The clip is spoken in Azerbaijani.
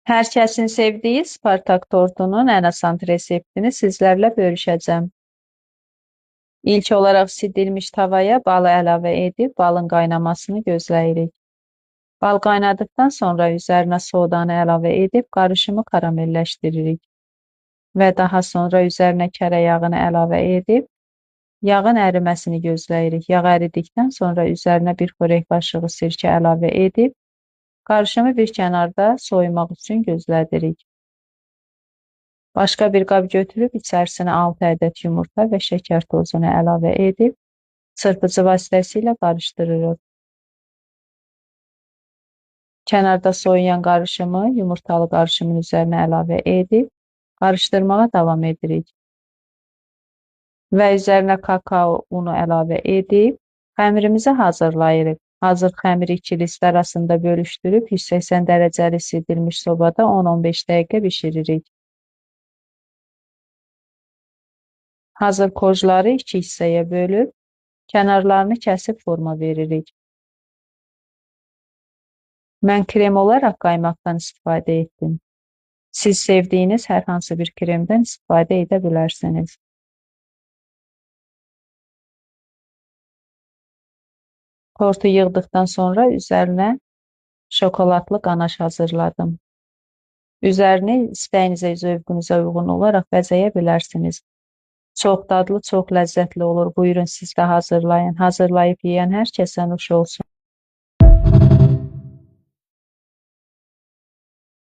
Hər kəsin sevdiyi Spartak tortunun ən asan reseptini sizlərlə bölüşəcəm. İlk olaraq sidilmiş tavaya balı əlavə edib balın qaynamasını gözləyirik. Bal qaynadıktan sonra üzərinə sodanı əlavə edib qarışımı karamelləşdiririk. Və daha sonra üzərinə kərə yağını əlavə edib yağın əriməsini gözləyirik. Yağ əridikdən sonra üzərinə bir xörək qaşığı sirkə əlavə edib qarışımı bir kənarda soyumaq üçün gözlədirik. Başqa bir qab götürüb içərisinə 6 ədəd yumurta və şəkər tozunu əlavə edib çırpıcı vasitəsilə qarışdırırıq. Kənarda soyuyan qarışımı yumurtalı qarışımın üzərinə əlavə edib qarışdırmağa davam edirik. Və üzərinə kakao unu əlavə edib xəmirimizi hazırlayırıq. Hazır xəmiri iki list arasında bölüşdürüb 180 dərəcəli sidilmiş sobada 10-15 dəqiqə bişiririk. Hazır kojları iki hissəyə bölüb kənarlarını kəsib forma veririk. Mən krem olaraq qaymaqdan istifadə etdim. Siz sevdiyiniz hər hansı bir kremdən istifadə edə bilərsiniz. Tortu yığdıqdan sonra üzərinə şokoladlı qanaş hazırladım. Üzərini istəyinizə, zövqünüzə uyğun olaraq bəzəyə bilərsiniz. Çox dadlı, çox ləzzətli olur. Buyurun siz də hazırlayın. Hazırlayıb yeyən hər kəsə nuş olsun.